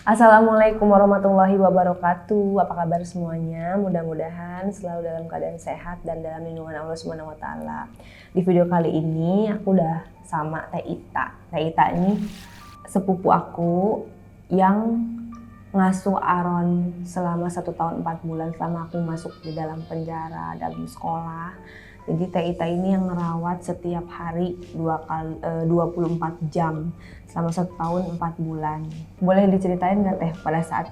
Assalamualaikum warahmatullahi wabarakatuh. Apa kabar semuanya? Mudah-mudahan selalu dalam keadaan sehat dan dalam lindungan Allah Subhanahu wa taala. Di video kali ini aku udah sama Teh Ita. Teh Ita ini sepupu aku yang ngasuh Aron selama 1 tahun 4 bulan selama aku masuk di dalam penjara, dalam sekolah. Jadi Teh Ita ini yang ngerawat setiap hari 24 jam selama 1 tahun 4 bulan. Boleh diceritain nggak Teh pada saat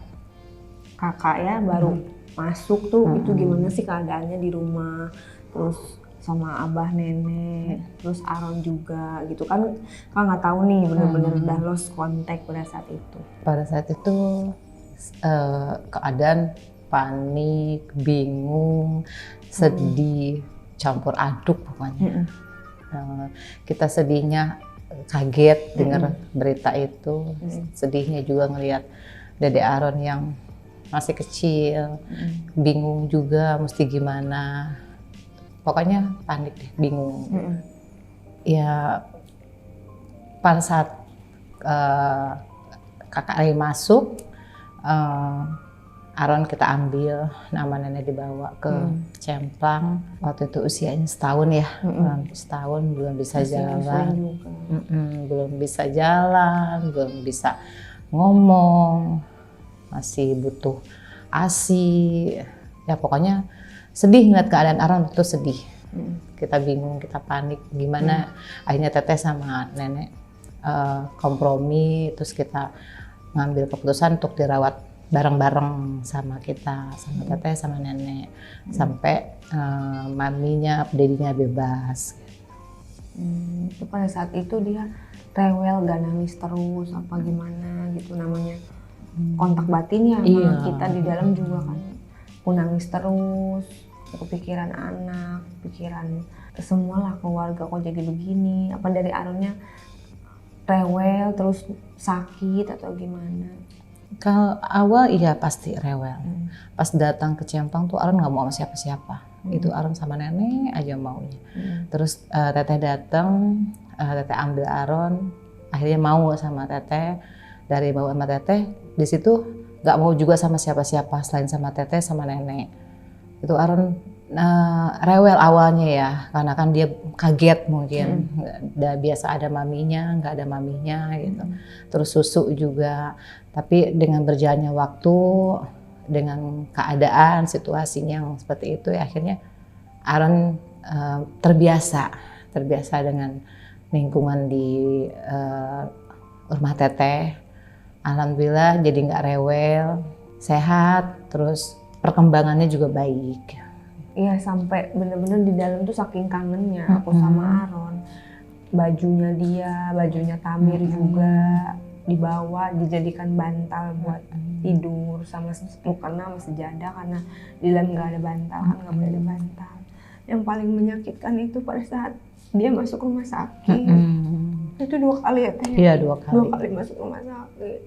kakak ya baru masuk tuh itu gimana sih keadaannya di rumah, terus sama abah nenek, terus Aron juga gitu kan, kakak nggak tahu nih bener-bener udah lost contact pada saat itu. Pada saat itu keadaan panik, bingung, sedih, campur aduk pokoknya. Kita sedihnya kaget dengar berita itu, sedihnya juga ngelihat Dede Aron yang masih kecil, bingung juga mesti gimana. Pokoknya panik deh, bingung. Ya pada saat kakak lagi masuk, Aron kita ambil, nama nenek dibawa ke Cemplang. Waktu itu usianya setahun ya, setahun belum bisa jalan, belum bisa jalan, belum bisa ngomong, masih butuh ASI. Ya pokoknya sedih ngeliat keadaan Aron itu sedih. Kita bingung, kita panik, gimana. Akhirnya Teteh sama nenek kompromi, terus kita ngambil keputusan untuk dirawat bareng-bareng sama kita, sama Teteh, sama nenek, sampai maminya, dedinya bebas. Itu pada saat itu dia rewel, gak nangis terus, apa gimana gitu namanya kontak batinnya sama kita di dalam juga kan. Aku nangis terus, kepikiran anak, pikiran semualah keluarga kok jadi begini, apa dari Aronnya rewel terus sakit atau gimana? Kalau awal iya pasti rewel. Pas datang ke Cemplang tuh Aron nggak mau sama siapa-siapa. Itu Aron sama nenek aja maunya. Terus Teteh datang, Teteh ambil Aron, akhirnya mau sama Teteh. Dari bawa sama Teteh, di situ nggak mau juga sama siapa-siapa selain sama Teteh sama nenek. Itu Aron rewel awalnya ya, karena kan dia kaget mungkin, udah biasa ada maminya, nggak ada maminya gitu. Terus susu juga. Tapi dengan berjalannya waktu, dengan keadaan, situasinya yang seperti itu, ya akhirnya Aron terbiasa dengan lingkungan di rumah Teteh. Alhamdulillah jadi nggak rewel, sehat, terus perkembangannya juga baik. Iya, sampai bener-bener di dalam tuh saking kangennya aku sama Aron. Bajunya dia, bajunya Tamir juga dibawa, dijadikan bantal buat tidur sama mukena sama sejadah, karena di dalam nggak ada bantal kan, nggak boleh ada bantal. Yang paling menyakitkan itu pada saat dia masuk rumah sakit. Itu 2 kali ya Teh? Iya, 2 kali. 2 kali masuk rumah sakit.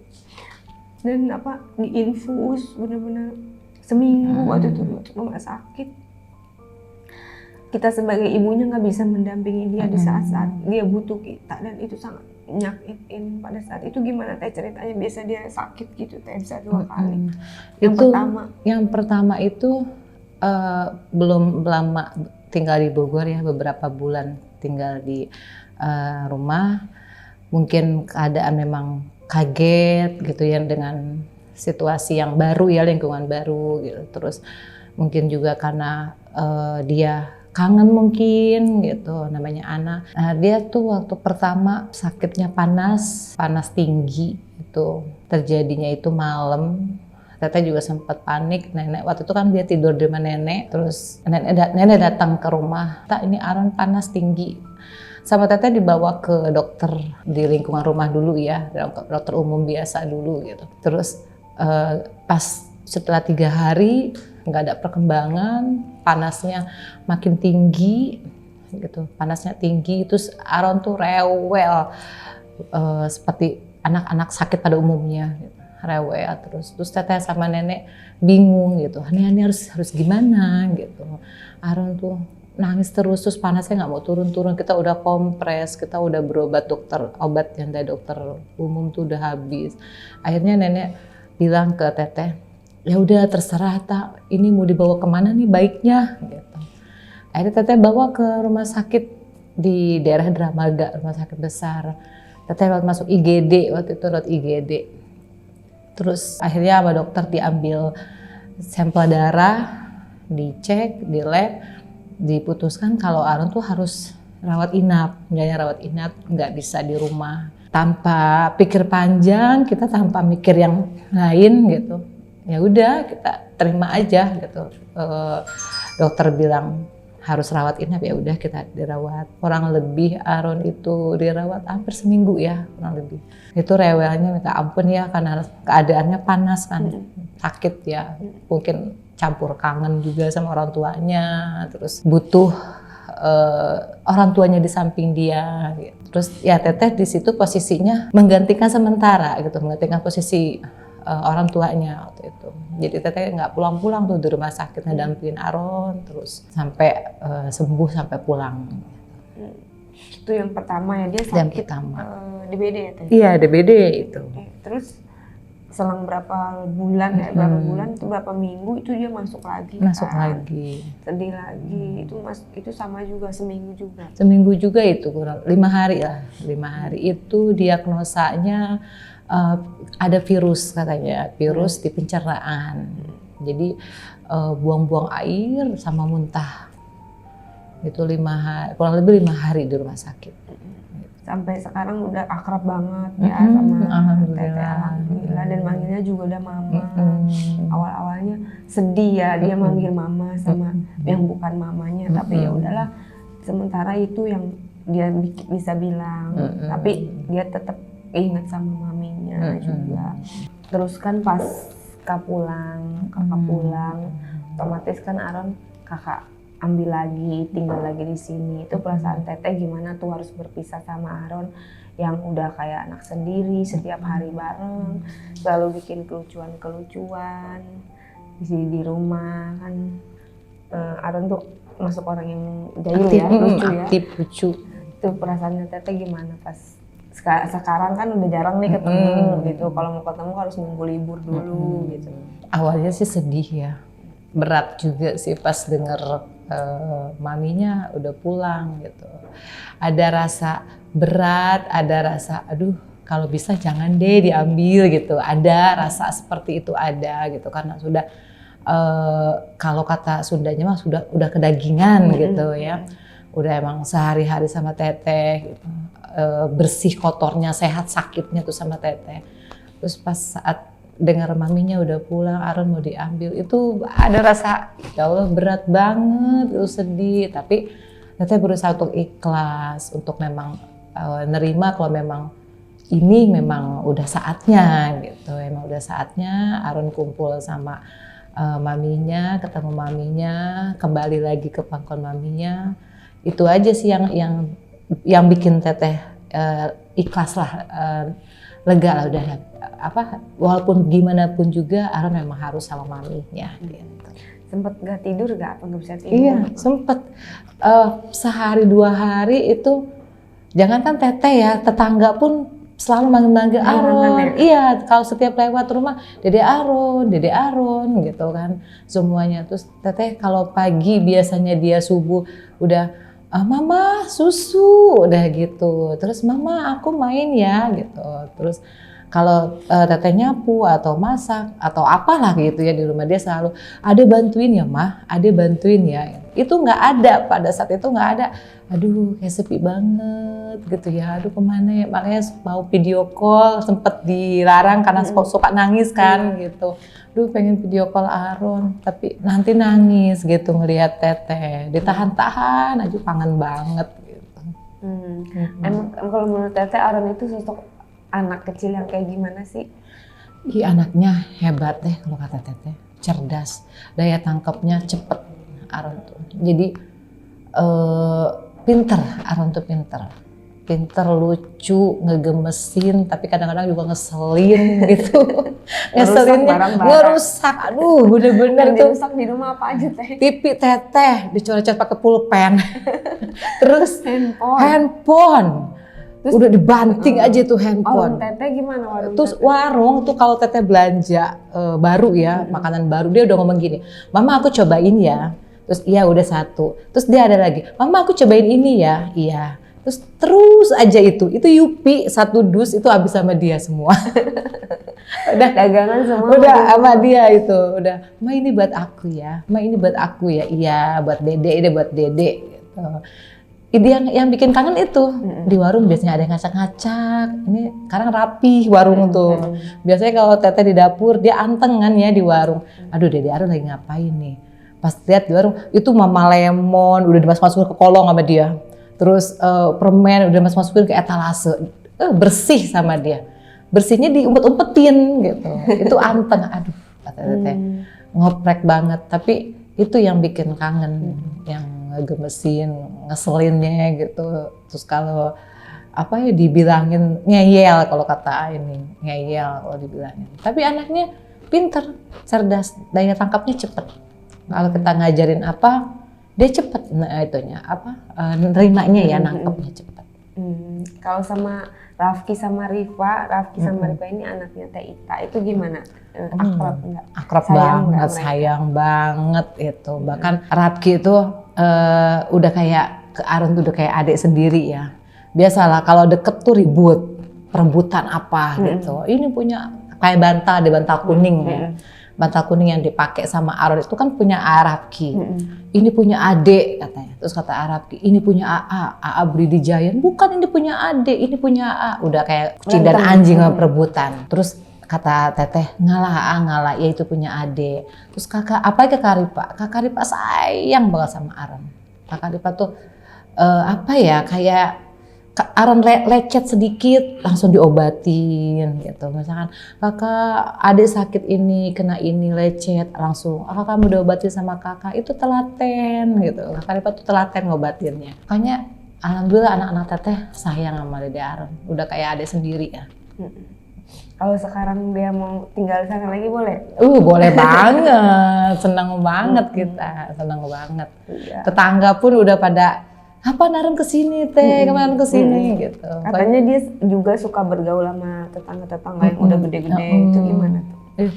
Dan apa, diinfus bener-bener seminggu waktu itu masuk rumah sakit. Kita sebagai ibunya nggak bisa mendampingi dia di saat-saat dia butuh kita, dan itu sangat nyakitin. Pada saat itu gimana Teh ceritanya? Biasa dia sakit gitu Teh, bisa 2 kali. Yang pertama itu belum lama tinggal di Bogor ya, beberapa bulan tinggal di rumah. Mungkin keadaan memang kaget gitu ya dengan situasi yang baru ya, lingkungan baru gitu. Terus mungkin juga karena dia kangen mungkin gitu, namanya anak. Nah, dia tuh waktu pertama sakitnya panas tinggi, itu terjadinya itu malam. Teteh juga sempat panik. Nenek waktu itu kan dia tidur di rumah nenek, terus nenek datang ke rumah, "Tak, ini Aron panas tinggi." Sama Teteh dibawa ke dokter di lingkungan rumah dulu ya, dokter umum biasa dulu gitu. Terus pas setelah 3 hari nggak ada perkembangan, panasnya makin tinggi gitu, panasnya tinggi, terus Aron tuh rewel seperti anak-anak sakit pada umumnya gitu. Rewel terus Teteh sama nenek bingung gitu, ini harus gimana gitu. Aron tuh nangis terus panasnya nggak mau turun-turun. Kita udah kompres, kita udah berobat, obat yang dari dokter umum tuh udah habis. Akhirnya nenek bilang ke teteh, ya udah terserah tak, ini mau dibawa kemana nih baiknya gitu. Akhirnya teteh bawa ke rumah sakit di daerah Dramaga, rumah sakit besar. Teteh masuk IGD, waktu itu lewat IGD. Terus akhirnya sama dokter diambil sampel darah, dicek di lab, diputuskan kalau Aron tuh harus rawat inap, nggak bisa di rumah. Tanpa pikir panjang, kita tanpa mikir yang lain gitu. Ya udah kita terima aja gitu. Dokter bilang harus rawat inap, ya udah kita dirawat. Kurang lebih Aron itu dirawat hampir seminggu ya, kurang lebih. Itu rewelnya minta ampun ya, karena keadaannya panas kan, sakit ya, mungkin campur kangen juga sama orang tuanya, terus butuh orang tuanya di samping dia. Gitu. Terus ya teteh di situ posisinya menggantikan sementara gitu, menggantikan posisi orang tuanya waktu itu. Jadi teteh nggak pulang-pulang tuh di rumah sakit, ngedampingin Aron terus sampai sembuh sampai pulang. Itu yang pertama ya, dia sakit. Yang pertama. DBD ya teh? Iya DBD itu. Terus selang berapa bulan ya, berapa bulan itu berapa minggu itu dia masuk lagi. Masuk kan? lagi. Sedih lagi. Itu sama juga seminggu juga. Seminggu juga itu kurang 5 hari lah. 5 hari itu diagnosanya ada virus katanya, virus di pencernaan. Jadi buang-buang air sama muntah. Itu 5 hari, kurang lebih 5 hari di rumah sakit. Sampai sekarang udah akrab banget ya sama Alhamdulillah, dan manggilnya juga udah mama. Awal-awalnya sedih ya dia manggil mama sama yang bukan mamanya, tapi ya udahlah, sementara itu yang dia bisa bilang, tapi dia tetap ingat sama maminya juga. Terus kan pas kakak pulang, otomatis kan Aron kakak ambil lagi, tinggal lagi di sini. Itu perasaan teteh gimana tuh harus berpisah sama Aron yang udah kayak anak sendiri, setiap hari bareng, selalu bikin kelucuan di sini di rumah kan. Aron tuh masuk orang yang jahil ya, lucu ya. Aktif, lucu. Itu perasaannya teteh gimana pas sekarang kan udah jarang nih ketemu gitu. Kalau mau ketemu harus nunggu libur dulu gitu. Awalnya sih sedih ya. Berat juga sih pas denger maminya udah pulang gitu. Ada rasa berat, ada rasa aduh kalau bisa jangan deh diambil gitu. Ada rasa seperti itu ada gitu karena sudah kalau kata Sundanya mah udah kedagingan gitu ya. Udah emang sehari-hari sama teteh gitu. Bersih kotornya, sehat sakitnya tuh sama teteh. Terus pas saat dengar maminya udah pulang, Aron mau diambil, itu ada rasa ya Allah berat banget, itu sedih. Tapi teteh berusaha untuk ikhlas, untuk memang nerima kalau memang ini memang udah saatnya gitu. Emang udah saatnya Aron kumpul sama maminya, ketemu maminya, kembali lagi ke pangkuan maminya. Itu aja sih yang bikin teteh ikhlas lah, lega lah udah. Walaupun gimana pun juga Aron memang harus sama maminya gitu. Sempet gak tidur gak? Apa gak bisa tidur? Iya sempet, sehari 2 hari itu jangankan teteh ya, tetangga pun selalu manggil Aron. Iya, kalau setiap lewat rumah Dede Aron gitu kan semuanya. Terus teteh kalau pagi biasanya dia subuh udah Mama susu udah gitu, terus Mama aku main ya gitu. Terus kalau teteh nyapu atau masak atau apalah gitu ya di rumah dia selalu Ade bantuin ya Mah, Ade bantuin ya. Itu nggak ada, pada saat itu nggak ada. Aduh kayak sepi banget gitu ya, aduh kemana ya, makanya mau video call sempet dilarang karena suka nangis kan gitu. Duh pengen video call Aron, tapi nanti nangis gitu ngelihat teteh, ditahan-tahan aja, kangen banget gitu. Emang kalau menurut teteh Aron itu sosok anak kecil yang kayak gimana sih? Anaknya hebat deh kalau kata teteh, cerdas, daya tangkapnya cepet Aron tuh. Jadi pinter, Aron tuh pinter, lucu, ngegemesin, tapi kadang-kadang juga ngeselin gitu. Ngeselinnya ngerusak, aduh bener-bener tuh. Rusak di rumah apa aja teh? TV teteh dicoret-coret pakai pulpen. Terus handphone. Terus, udah dibanting aja tuh handphone. Warung Teteh gimana warung Terus Teteh? warung tuh kalau Teteh belanja baru ya, makanan baru, dia udah ngomong gini, Mama aku cobain ya. Terus iya udah satu. Terus dia ada lagi, Mama aku cobain ini ya. Iya. Terus aja itu Yupi satu dus itu habis sama dia semua. Udah Dagangan semua. Udah sama dia itu, udah. Ma ini buat aku ya. Ma ini buat aku ya. Iya, buat Dede, ini buat Dede gitu. Itu yang bikin kangen itu. Di warung biasanya ada yang ngacak-ngacak. Ini sekarang rapi warung tuh. Biasanya kalau Teteh di dapur dia anteng kan ya di warung. Aduh, Dede Aron lagi ngapain nih? Pas lihat di warung itu Mama Lemon udah dimasukin ke kolong sama dia. Terus permen udah masukin ke etalase, bersih sama dia. Bersihnya diumpet-umpetin gitu. Itu anteng, aduh kata Teteh. Ngoprek banget, tapi itu yang bikin kangen, yang ngegemesin, ngeselinnya gitu. Terus kalau apa ya dibilangin ngeyel kalau kata ini, ngeyel kalau dibilangin. Tapi anaknya pinter, cerdas, daya tangkapnya cepet. Kalau kita ngajarin apa, dia cepet nerimanya ya, nangkepnya cepet. Kalau sama Rafki sama Rifa ini anaknya Teh Ita, itu gimana? Akrab enggak? Akrab Sayang banget, sayang banget itu. Bahkan Rafki itu udah kayak ke Aron tuh udah kayak adik sendiri ya. Biasalah kalau deket tuh ribut, perebutan apa gitu. Ini punya kayak bantal, ada bantal kuning ya. Bantal kuning yang dipakai sama Aron itu kan punya Rafki. Ini punya Ade katanya. Terus kata Rafki, ini punya AA beli di Giant. Bukan, ini punya Ade, ini punya AA. Udah kayak kucing dan anjing perebutan. Terus kata Teteh, ngalah, ya itu punya Ade. Terus kakak Kakak Ripa sayang banget sama Aron. Kakak Ripa tuh kayak Aron lecet sedikit langsung diobatin gitu. Misalkan kakak adik sakit ini, kena ini lecet, langsung kakak mau diobatin sama kakak, itu telaten gitu. Kakak Ripa tuh telaten ngobatinnya. Makanya alhamdulillah anak-anak Teteh sayang sama Dede Aron. Udah kayak adik sendiri ya. Kalau sekarang dia mau tinggal di sana lagi boleh? Boleh banget. Senang banget kita, senang banget. Tetangga pun udah pada kapan Aron kesini Teh, kemarin kesini gitu. Katanya dia juga suka bergaul sama tetangga-tetangga yang udah gede-gede, itu gimana tuh?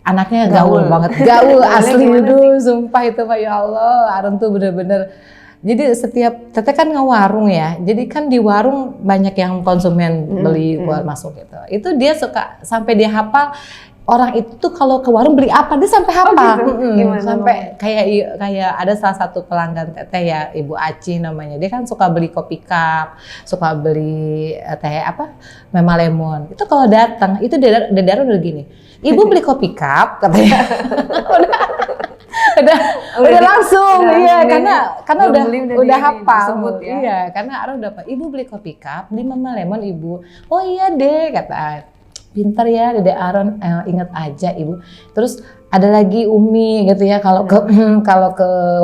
Anaknya gaul banget, gaul asli itu, sumpah itu Pak, ya Allah. Aron tuh bener-bener, jadi setiap Teteh kan ngewarung ya, jadi kan di warung banyak yang konsumen beli buat masuk gitu. Itu dia suka sampai dia hafal orang itu tuh kalau ke warung beli apa dia sampai hafal. Sampai kayak ada salah satu pelanggan Teteh ya, Ibu Aci namanya. Dia kan suka beli kopi cup, suka beli teh Mama Lemon. Itu kalau datang itu Dede Aron udah gini. Ibu beli kopi cup katanya. udah langsung iya karena udah hafal ya. Iya, karena Aron udah Ibu beli kopi cup, beli Mama Lemon Ibu. Oh iya deh kata. Pinter ya Dede Aron, ingat aja Ibu. Terus ada lagi Umi gitu ya, kalau ke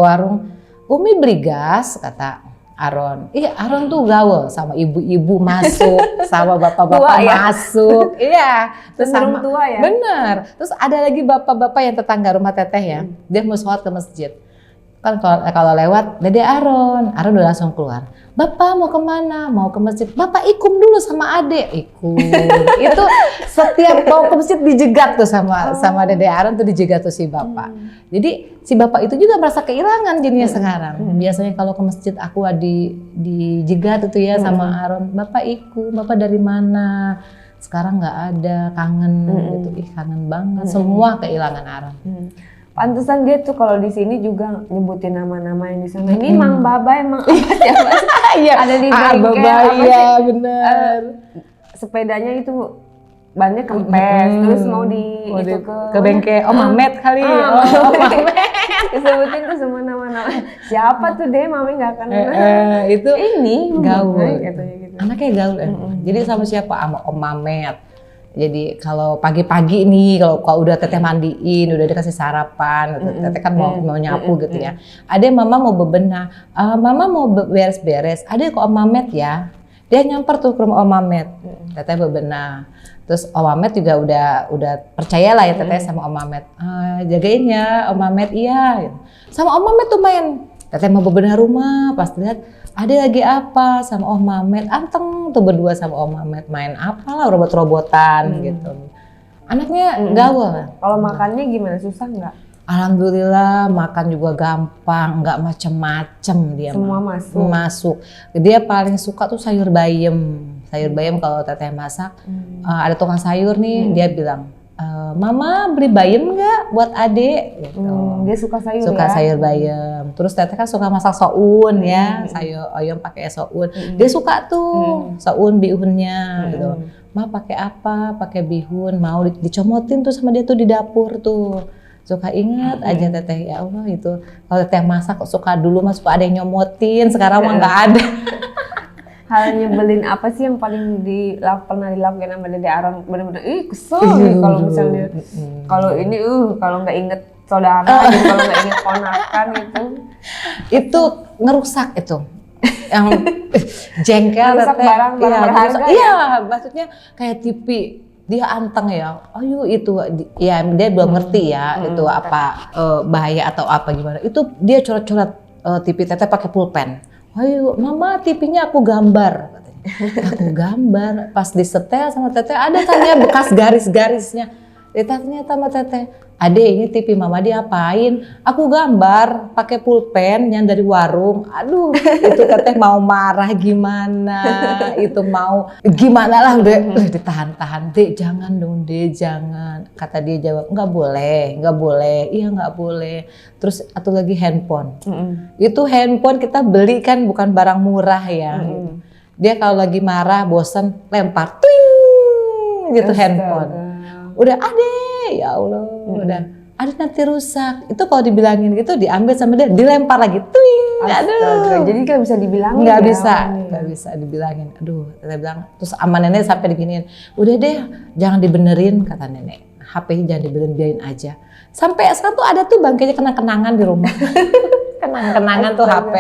warung Umi beli gas kata Aron. Iya, Aron tuh gaul sama ibu-ibu masuk, sama bapak-bapak masuk. Iya, terus sama tua ya. Bener. Terus ada lagi bapak-bapak yang tetangga rumah Teteh ya. Dia mau sholat ke masjid. Kan kalau lewat Dede Aron udah langsung keluar. Bapak mau kemana? Mau ke masjid. Bapak ikum dulu sama adek. Ikum. Itu setiap mau ke masjid dijegat tuh sama Dede Aron tuh dijegat tuh si bapak. Jadi si bapak itu juga merasa kehilangan jadinya sekarang. Biasanya kalau ke masjid aku dijegat itu ya sama Aron. Bapak ikum. Bapak dari mana? Sekarang nggak ada, kangen gitu. Kangen banget. Semua kehilangan Aron. Pantesan dia tuh kalau di sini juga nyebutin nama-nama yang di sana. Ini Mang Baba emang apa siapa? Iya, ada di bengkel Baba, apa iya sih? bener. Sepedanya itu bannya kempes, terus mau ke bengkel. Oh Mamet kali. Oh Mamet. Disebutin tuh semua nama-nama. Siapa tuh deh, Mami nggak akan itu ini gaul. Katanya gitu. Anaknya gaul. Jadi sama siapa? Sama Om Mamet. Jadi kalau pagi-pagi nih, kalau udah Teteh mandiin, udah dikasih sarapan, Teteh kan mau nyapu gitu ya. Ada Mama mau bebenah, Mama mau beres-beres, ada kok Om Mamet ya. Dia nyamper tuh ke rumah Om Mamet, Teteh bebenah. Terus Om Mamet juga udah percaya lah ya Teteh sama Om Mamet. Jagain ya Om Mamet, iya. Sama Om Mamet tuh main Teteh mau bebenah rumah, pas lihat ada lagi apa sama Om Mamet, anteng tuh berdua sama Om Mamet main apalah robot-robotan gitu. Anaknya gaul. Kalau makannya gimana, susah nggak? Alhamdulillah makan juga gampang, nggak macem-macem dia. Semua masuk. Masuk. Dia paling suka tuh sayur bayam. Sayur bayam kalau teteh masak, ada tukang sayur nih, dia bilang, Mama beli bayam nggak buat adik? Gitu. Dia suka sayur suka ya? sayur bayam. Terus teteh kan suka masak soun ya, sayur oyong pakai soun. Dia suka tuh soun bihunnya gitu. Ma pakai apa? Pakai bihun. Mau dicomotin tuh sama dia tuh di dapur tuh. Suka ingat aja teteh, ya Allah itu kalau teteh masak suka dulu mas suka ada yang nyomotin, sekarang mah nggak ada. Hal nyebelin apa sih yang paling pernah dilakukan sama Dede Aron? Bener-bener kesel gitu kalau misalnya kalau ini kalau nggak inget saudara gitu, kalau nggak inget ponakan gitu. Itu ngerusak itu. Yang jengkel Ngerusak teteh. barang-barang berharga ya? Iya, maksudnya kayak TV dia anteng ya, ayo itu ya dia belum ngerti ya itu apa bahaya atau apa gimana. Itu dia coret-coret TV teteh pakai pulpen. Ayo mama TV-nya aku gambar katanya. Aku gambar, pas disetel sama teteh ada tanya bekas garis-garisnya. Ternyata sama teteh, Ade ini TV mama diapain? Aku gambar pakai pulpen yang dari warung. Aduh, itu teteh mau marah gimana? Itu mau gimana lah udah ditahan-tahan. Dek jangan dong dek, jangan. Kata dia jawab, nggak boleh. Iya nggak boleh. Terus atau lagi handphone. Itu handphone kita beli kan bukan barang murah ya. Dia kalau lagi marah, bosan, lempar, twing gitu handphone. Udah Ade, ya Allah, udah Ade nanti rusak. Itu kalau dibilangin gitu diambil sama dia, dilempar lagi, twing. Aduh. Jadi nggak bisa dibilangin. Nggak bisa dibilangin. Aduh, saya bilang. Terus sama nenek sampai diginiin, udah deh, jangan dibenerin kata nenek. HP-nya jangan dibenerin, biarin aja. Sampai sekarang tuh ada tuh bangkainya kenang-kenangan di rumah. Kenang-kenangan tuh HP.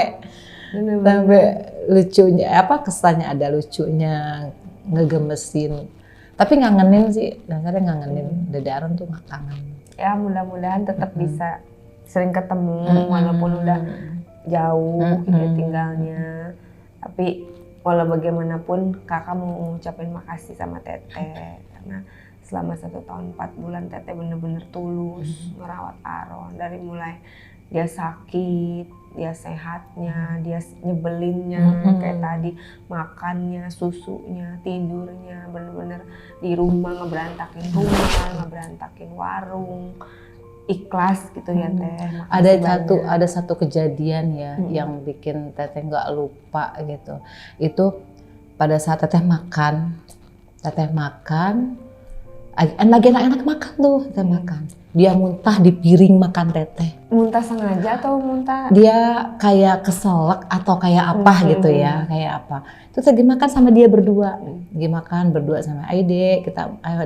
Sampai lucunya, kesannya ada lucunya, ngegemesin. Tapi ngangenin sih, dasarnya ngangenin. Dede Aron tuh nggak kangen. Ya mudah-mudahan tetap bisa sering ketemu walaupun udah jauh gitu tinggalnya. Tapi walau bagaimanapun kakak mau ngucapin makasih sama teteh karena selama 1 tahun 4 bulan teteh bener-bener tulus ngerawat Aron dari mulai dia sakit, dia sehatnya, dia nyebelinnya kayak tadi, makannya, susunya, tidurnya, bener-bener di rumah ngeberantakin rumah, ngeberantakin warung, ikhlas gitu ya teh. Ada satu kejadian ya yang bikin teteh nggak lupa gitu. Itu pada saat teteh makan, lagi enak-enak makan tuh, teteh makan. Dia muntah di piring makan teteh. Muntah sengaja atau muntah? Dia kayak keselak atau kayak apa gitu ya, kayak apa. Terus lagi makan sama dia berdua. Lagi makan berdua sama Aide,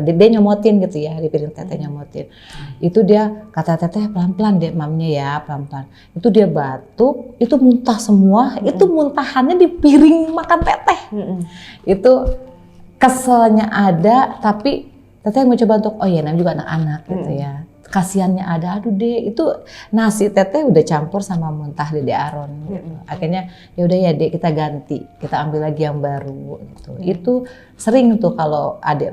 dia nyomotin gitu ya, di piring teteh nyomotin. Itu dia kata teteh pelan-pelan deh mamnya ya, pelan-pelan. Itu dia batuk, itu muntah semua, itu muntahannya di piring makan teteh. Itu keselnya ada, tapi teteh mau coba untuk, oh iya namanya juga anak-anak gitu ya. Kasiannya ada, aduh deh itu nasi teteh udah campur sama muntah Dede Aron gitu. Akhirnya ya udah ya dek kita ganti, kita ambil lagi yang baru gitu. Itu sering tuh kalau adik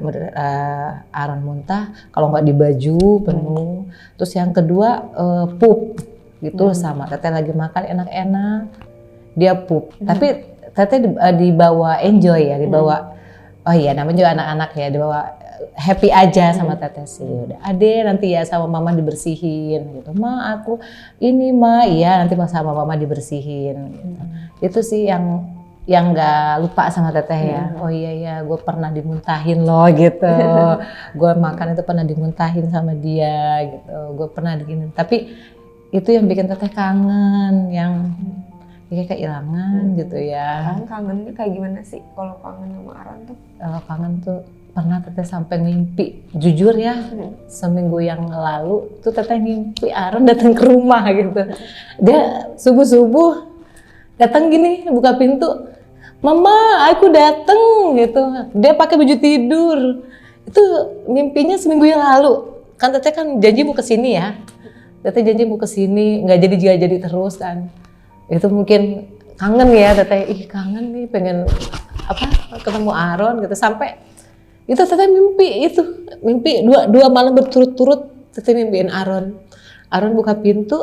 Aron muntah, kalau nggak di baju penuh. Terus yang kedua pup gitu sama teteh lagi makan enak-enak dia pup. Tapi teteh dibawa enjoy ya, dibawa oh iya namanya juga anak-anak ya, dibawa happy aja sama teteh sih. Udah Ade nanti ya sama mama dibersihin gitu. Ma aku ini iya nanti sama mama dibersihin gitu. Itu sih yang nggak lupa sama teteh ya. Oh iya ya gue pernah dimuntahin loh gitu. Gue makan itu pernah dimuntahin sama dia gitu. Gue pernah digini. Tapi itu yang bikin teteh kangen, yang kayak kehilangan gitu ya. Kangennya kayak gimana sih kalau kangen sama Aron tuh? Kalau kangen tuh pernah teteh sampai mimpi, jujur ya, seminggu yang lalu tuh teteh mimpi Aron datang ke rumah gitu. Dia subuh-subuh datang gini, buka pintu, Mama, aku datang gitu. Dia pakai baju tidur. Itu mimpinya seminggu yang lalu. Kan teteh kan janji mau kesini ya. Teteh janji mau kesini, nggak jadi terus kan. Itu mungkin kangen ya teteh, ih kangen nih pengen ketemu Aron gitu. Sampai itu teteh mimpi dua malam berturut-turut teteh mimpiin Aron. Aron buka pintu,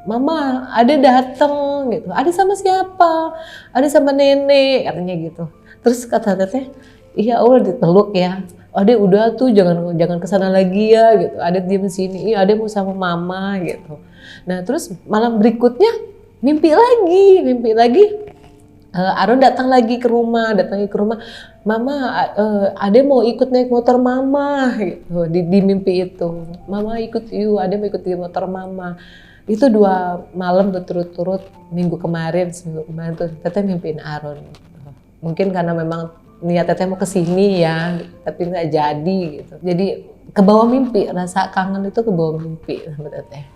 mama Ade dateng gitu. Ade sama siapa? Ade sama nenek katanya gitu. Terus kata teteh, iya Allah dipeluk ya. Ade udah tuh jangan kesana lagi ya gitu. Ade diem sini, iya Ade mau sama mama gitu. Nah terus malam berikutnya mimpi lagi. Aron datang lagi ke rumah, mama Ade mau ikut naik motor mama gitu di mimpi itu. Mama ikut yuk, Ade mau ikut di motor mama. Itu 2 malam berturut-turut seminggu kemarin tuh teteh mimpiin Aron. Mungkin karena memang niat teteh mau kesini ya, tapi nggak jadi gitu. Jadi ke bawah mimpi, rasa kangen itu ke bawah mimpi sama teteh.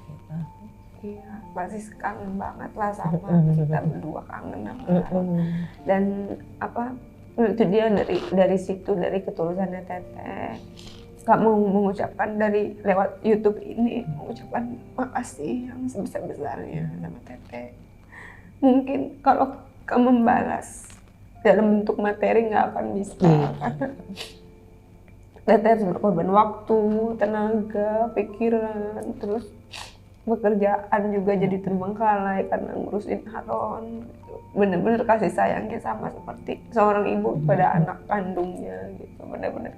Iya, pasti kangen banget lah sama kita berdua, kangen sama Aron. Dan itu dia dari situ, dari ketulusannya teteh, gak mau mengucapkan dari lewat YouTube ini, mengucapkan makasih yang sebesar-besarnya sama teteh. Mungkin kalau kamu membalas dalam bentuk materi nggak akan bisa, karena teteh harus berkorban waktu, tenaga, pikiran, terus pekerjaan juga jadi terbengkalai karena ngurusin Aron. Bener-bener kasih sayangnya sama seperti seorang ibu pada anak kandungnya gitu. Bener-bener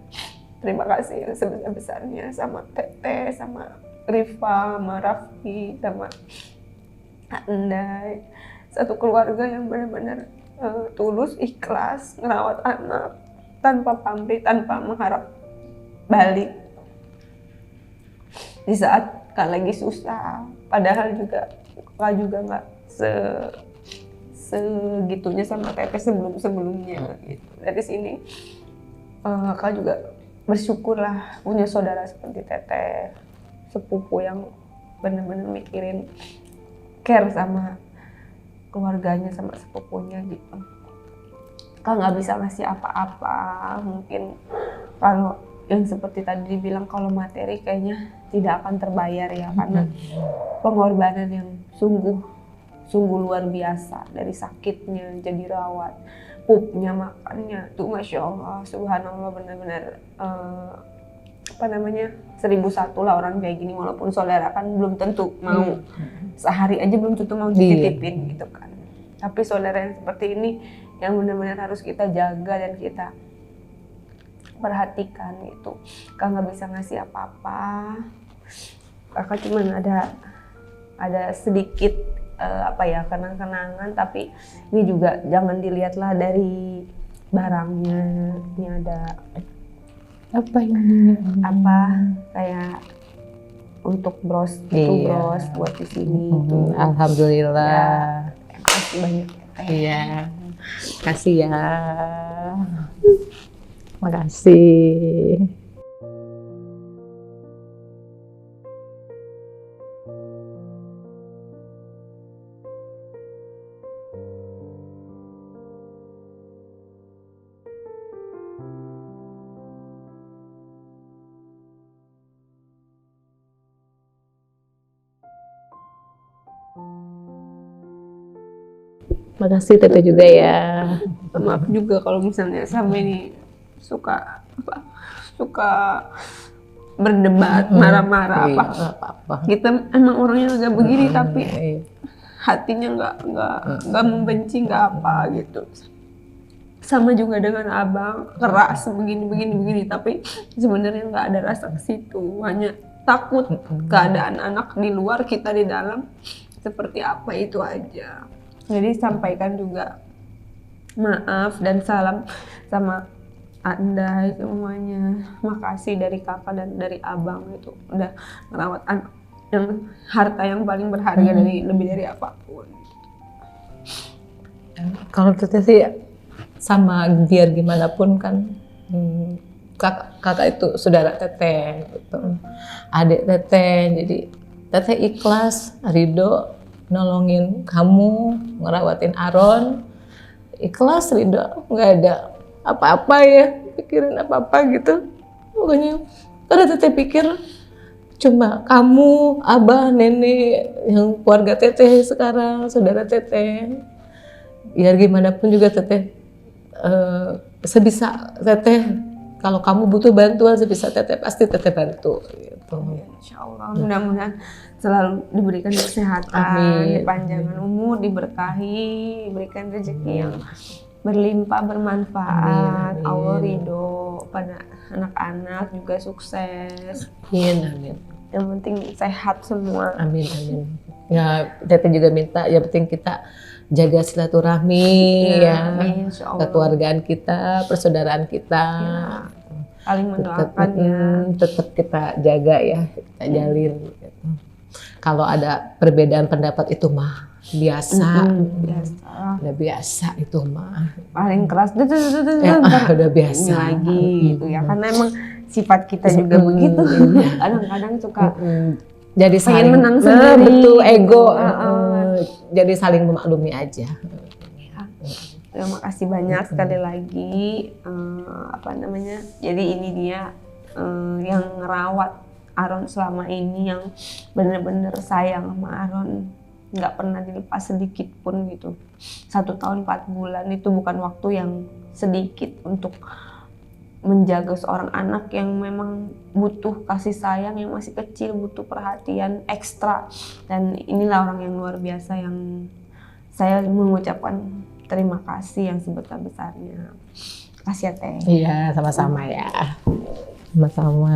terima kasih sebesar-besarnya sama Teteh, sama Rifa, sama Raffi, sama Andai. Satu keluarga yang benar-benar tulus, ikhlas, ngerawat anak tanpa pamrih, tanpa mengharap balik. Di saat Kak lagi susah, padahal Kak juga nggak segitunya sama Teteh sebelumnya gitu. Dari sini Kak juga bersyukurlah punya saudara seperti Teteh, sepupu yang benar-benar mikirin, care sama keluarganya, sama sepupunya gitu. Kak nggak bisa ngasih apa-apa, mungkin kalau yang seperti tadi dibilang, kalau materi kayaknya tidak akan terbayar ya, karena pengorbanan yang sungguh luar biasa. Dari sakitnya jadi rawat, pupnya, makannya tuh Masya Allah, Subhanallah, benar-benar 1001 lah orang kayak gini. Walaupun saudara kan belum tentu mau sehari aja belum tentu mau dititipin gitu kan, tapi saudara yang seperti ini yang benar-benar harus kita jaga dan kita perhatikan gitu. Kak nggak bisa ngasih apa-apa, Kakak cuma ada sedikit kenang-kenangan, tapi ini juga jangan dilihatlah dari barangnya. Ini ada apa ini? Kayak untuk bros itu, bros buat di sini. Alhamdulillah. Ya, terima kasih banyak. Iya, kasih ya. Makasih. Makasih Teteh juga ya. Maaf juga kalau misalnya sama ini suka berdebat, marah-marah apa. Kita emang orangnya juga begini, tapi hatinya nggak membenci, nggak apa gitu. Sama juga dengan abang, keras begini, tapi sebenarnya nggak ada rasa ke situ, hanya takut keadaan anak di luar, kita di dalam seperti apa, itu aja. Jadi sampaikan juga maaf dan salam sama Anda semuanya. Makasih dari kakak dan dari abang, itu udah merawat anak yang harta yang paling berharga lebih dari apapun. Kalau Teteh sih sama, biar gimana pun kan kakak itu saudara Teteh gitu, adik Teteh, jadi Teteh ikhlas, ridho nolongin kamu, ngerawatin Aron, ikhlas, ridho, nggak ada apa-apa ya, pikirin apa-apa gitu. Pokoknya karena Teteh pikir cuma kamu, abah, nenek, yang keluarga teteh sekarang, saudara teteh. Biar gimana pun juga teteh sebisa teteh, kalau kamu butuh bantuan sebisa teteh pasti teteh bantu gitu. Insya Allah mudah-mudahan selalu diberikan kesehatan, Amin. dipanjangkan umur, diberkahi, diberikan rezeki yang berlimpah, bermanfaat. Amin, amin. Allah ridho pada anak-anak, juga sukses. Amin, amin. Yang penting sehat semua. Amin, amin. Ya, teteh juga minta yang penting kita jaga silaturahmi ya, Amin, insya Allah. kekeluargaan kita, persaudaraan kita. Saling mendoakan ya. Tetap kita jaga ya, kita jalin. Gitu. Kalau ada perbedaan pendapat itu mah biasa, Biasa. udah biasa itu mah. Paling keras Udah biasa. lagi gitu ya, karena emang sifat kita juga begitu. Kadang-kadang suka jadi pengen saling menang sendiri. betul ego. Gitu. Jadi saling memaklumi aja. Terima kasih banyak sekali lagi. Jadi ini dia yang ngerawat Aaron selama ini, yang bener-bener sayang sama Aaron, nggak pernah dilepas sedikit pun gitu. 1 tahun 4 bulan itu bukan waktu yang sedikit untuk menjaga seorang anak yang memang butuh kasih sayang, yang masih kecil, butuh perhatian ekstra. Dan inilah orang yang luar biasa yang saya mengucapkan terima kasih yang sebesar-besarnya. Kasih ya Teh. Iya, sama-sama ya. Sama-sama.